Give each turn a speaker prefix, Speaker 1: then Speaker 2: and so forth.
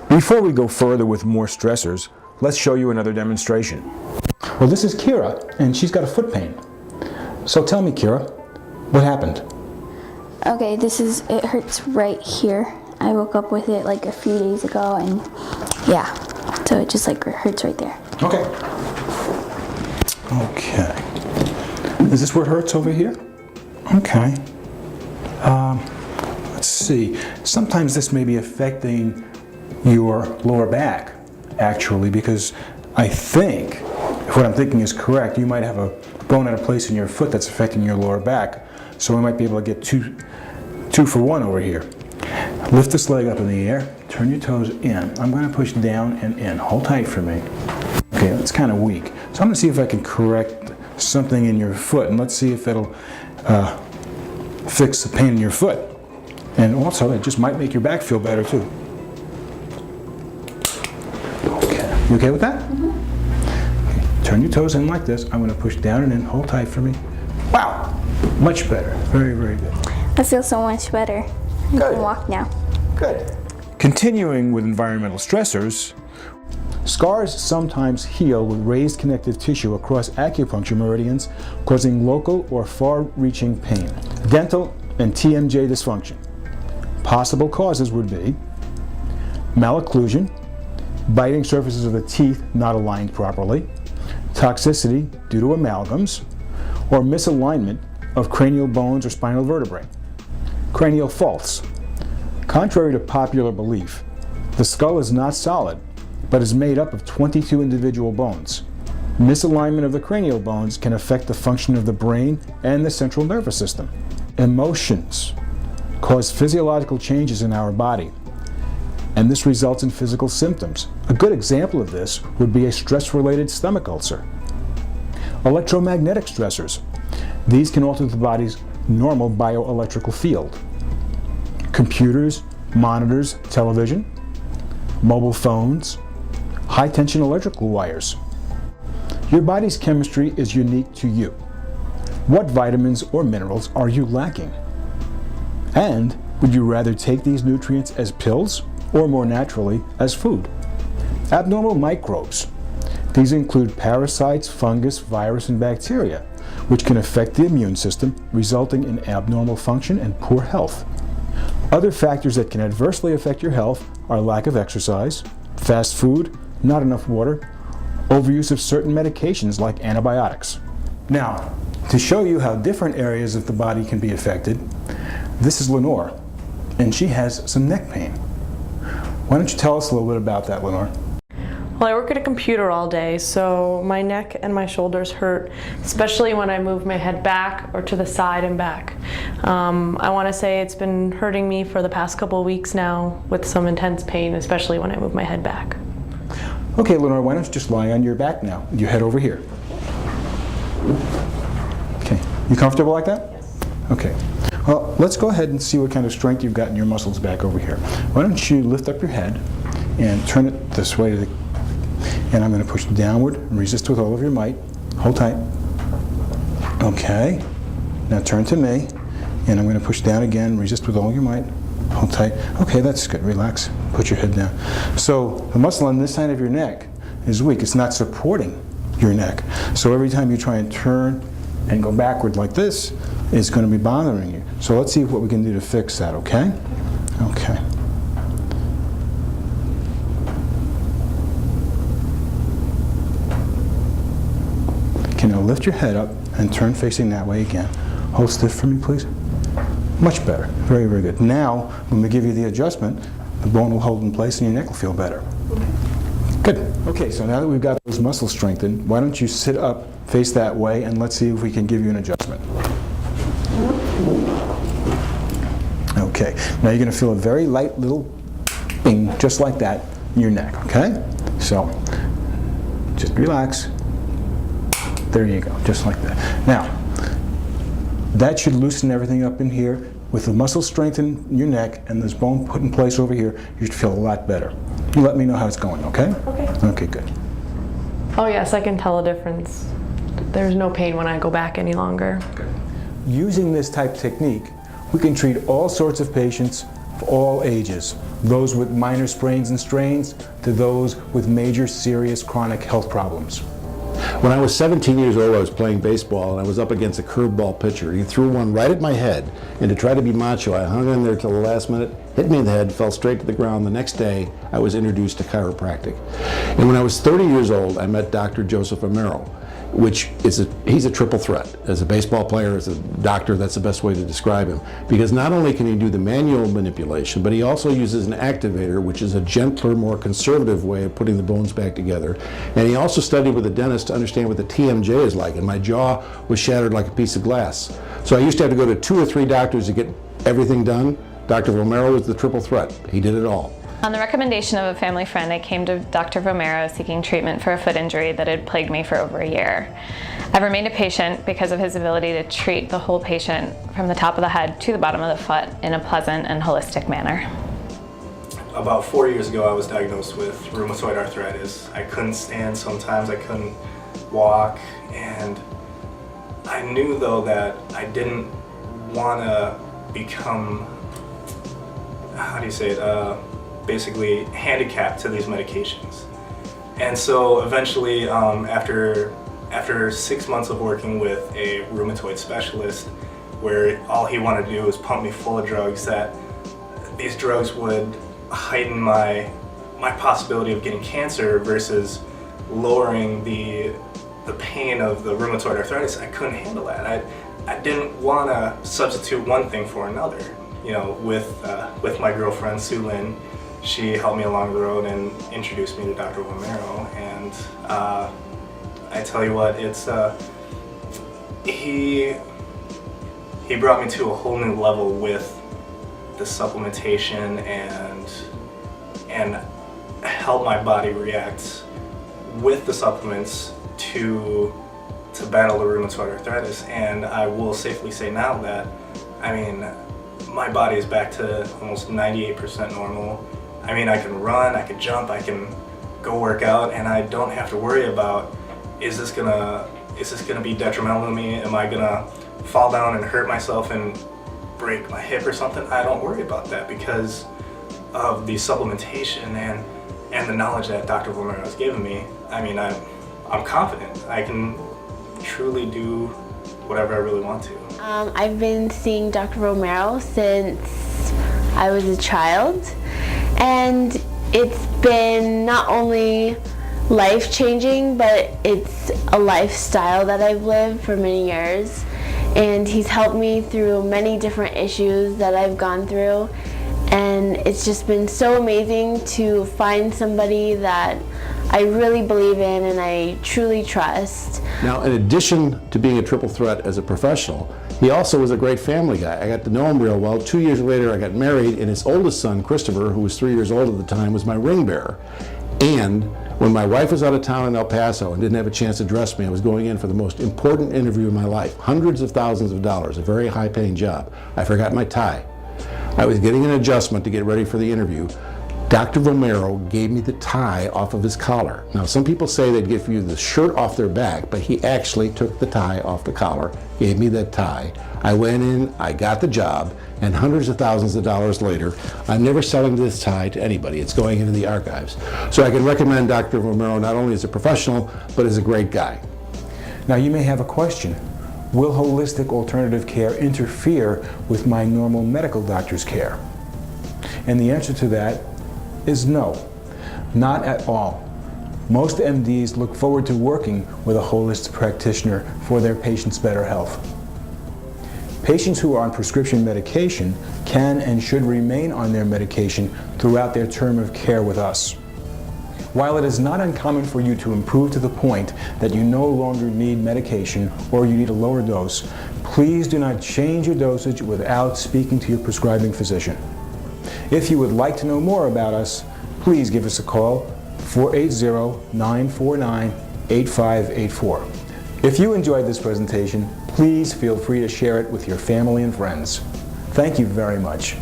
Speaker 1: Before we go further with more stressors, let's show you another demonstration. Well, this is Kira, and she's got a foot pain. So tell me, Kira, what happened?
Speaker 2: Okay, it hurts right here. I woke up with it like a few days ago, and yeah, so it just like hurts right there.
Speaker 1: Okay. Okay. Is this where it hurts over here? Okay. Let's see. Sometimes this may be affecting your lower back, actually, because I think, if what I'm thinking is correct, you might have a bone at a place in your foot that's affecting your lower back. So we might be able to get two for one over here. Lift this leg up in the air, turn your toes in. I'm going to push down and in. Hold tight for me. Okay, that's kind of weak. So I'm going to see if I can correct something in your foot, and let's see if it'll fix the pain in your foot. And also, it just might make your back feel better too. Okay, you okay with that? Mm-hmm. Okay. Turn your toes in like this. I'm going to push down and in. Hold tight for me. Wow, much better. Very, very good.
Speaker 2: I feel so much better. I can walk now.
Speaker 1: Good. Continuing with environmental stressors, scars sometimes heal with raised connective tissue across acupuncture meridians, causing local or far-reaching pain. Dental and TMJ dysfunction. Possible causes would be malocclusion, biting surfaces of the teeth not aligned properly, toxicity due to amalgams, or misalignment of cranial bones or spinal vertebrae. Cranial faults. Contrary to popular belief, the skull is not solid, but is made up of 22 individual bones. Misalignment of the cranial bones can affect the function of the brain and the central nervous system. Emotions cause physiological changes in our body, and this results in physical symptoms. A good example of this would be a stress-related stomach ulcer. Electromagnetic stressors. These can alter the body's normal bioelectrical field. Computers, monitors, television, mobile phones, high-tension electrical wires. Your body's chemistry is unique to you. What vitamins or minerals are you lacking? And would you rather take these nutrients as pills or more naturally as food? Abnormal microbes. These include parasites, fungus, virus, and bacteria, which can affect the immune system, resulting in abnormal function and poor health. Other factors that can adversely affect your health are lack of exercise, fast food, not enough water, overuse of certain medications like antibiotics. Now, to show you how different areas of the body can be affected, this is Lenore, and she has some neck pain. Why don't you tell us a little bit about that, Lenore?
Speaker 3: Well, I work at a computer all day, so my neck and my shoulders hurt, especially when I move my head back or to the side and back. I want to say it's been hurting me for the past couple of weeks now with some intense pain, especially when I move my head back.
Speaker 1: Okay, Lenore, why don't you just lie on your back now? Your head over here. Okay, you comfortable like that?
Speaker 3: Yes.
Speaker 1: Okay. Well, let's go ahead and see what kind of strength you've got in your muscles back over here. Why don't you lift up your head and turn it this way to the, and I'm going to push downward and resist with all of your might. Hold tight. Okay. Now turn to me, and I'm going to push down again, resist with all your might. Hold tight. Okay, that's good. Relax. Put your head down. So the muscle on this side of your neck is weak. It's not supporting your neck. So every time you try and turn and go backward like this, it's going to be bothering you. So let's see what we can do to fix that, okay? Okay. Okay, now lift your head up and turn facing that way again. Hold stiff for me, please. Much better. Very, very good. Now, when we give you the adjustment, the bone will hold in place and your neck will feel better. Good. Okay, so now that we've got those muscles strengthened, why don't you sit up, face that way, and let's see if we can give you an adjustment. Okay, now you're going to feel a very light little bing, just like that, in your neck, okay? So, just relax. There you go, just like that. Now, that should loosen everything up in here. With the muscle strengthened in your neck and this bone put in place over here, you should feel a lot better. You let me know how it's going, okay?
Speaker 3: Okay.
Speaker 1: Okay, good.
Speaker 3: Oh yes, I can tell a difference. There's no pain when I go back any longer.
Speaker 1: Good. Using this type of technique, we can treat all sorts of patients for all ages, those with minor sprains and strains to those with major serious chronic health problems.
Speaker 4: When I was 17 years old, I was playing baseball and I was up against a curveball pitcher. He threw one right at my head, and to try to be macho, I hung in there till the last minute, hit me in the head, fell straight to the ground. The next day, I was introduced to chiropractic. And when I was 30 years old, I met Dr. Joseph Amaro, which is he's a triple threat. As a baseball player, as a doctor, that's the best way to describe him. Because not only can he do the manual manipulation, but he also uses an activator, which is a gentler, more conservative way of putting the bones back together. And he also studied with a dentist to understand what the TMJ is like, and my jaw was shattered like a piece of glass. So I used to have to go to 2 or 3 doctors to get everything done. Dr. Romero was the triple threat. He did it all.
Speaker 5: On the recommendation of a family friend, I came to Dr. Romero seeking treatment for a foot injury that had plagued me for over a year. I've remained a patient because of his ability to treat the whole patient from the top of the head to the bottom of the foot in a pleasant and holistic manner.
Speaker 6: About 4 years ago, I was diagnosed with rheumatoid arthritis. I couldn't stand sometimes, I couldn't walk, and I knew though that I didn't want to become, how do you say it, basically handicapped to these medications. And so eventually, after 6 months of working with a rheumatoid specialist, where all he wanted to do was pump me full of drugs, that these drugs would heighten my possibility of getting cancer versus lowering the pain of the rheumatoid arthritis, I couldn't handle that. I didn't want to substitute one thing for another. You know, with my girlfriend Sue Lynn, she helped me along the road and introduced me to Dr. Romero, and I tell you what, it's he brought me to a whole new level with the supplementation and helped my body react with the supplements to battle the rheumatoid arthritis. And I will safely say now that, I mean, my body is back to almost 98% normal. I mean, I can run, I can jump, I can go work out, and I don't have to worry about, is this gonna be detrimental to me? Am I gonna fall down and hurt myself and break my hip or something? I don't worry about that because of the supplementation and the knowledge that Dr. Romero has given me. I mean, I'm confident. I can truly do whatever I really want to.
Speaker 7: I've been seeing Dr. Romero since I was a child, and it's been not only life-changing, but it's a lifestyle that I've lived for many years, and he's helped me through many different issues that I've gone through, and it's just been so amazing to find somebody that I really believe in and I truly trust.
Speaker 4: Now, in addition to being a triple threat as a professional, he also was a great family guy. I got to know him real well. 2 years later, I got married, and his oldest son, Christopher, who was 3 years old at the time, was my ring bearer. And when my wife was out of town in El Paso and didn't have a chance to dress me, I was going in for the most important interview of my life, hundreds of thousands of dollars, a very high-paying job. I forgot my tie. I was getting an adjustment to get ready for the interview. Dr. Romero gave me the tie off of his collar. Now, some people say they'd give you the shirt off their back, but he actually took the tie off the collar, gave me that tie. I went in, I got the job, and hundreds of thousands of dollars later, I'm never selling this tie to anybody. It's going into the archives. So I can recommend Dr. Romero not only as a professional, but as a great guy.
Speaker 1: Now you may have a question. Will holistic alternative care interfere with my normal medical doctor's care? And the answer to that is no, not at all. Most MDs look forward to working with a holistic practitioner for their patients' better health. Patients who are on prescription medication can and should remain on their medication throughout their term of care with us. While it is not uncommon for you to improve to the point that you no longer need medication or you need a lower dose, please do not change your dosage without speaking to your prescribing physician. If you would like to know more about us, please give us a call, 480-949-8584. If you enjoyed this presentation, please feel free to share it with your family and friends. Thank you very much.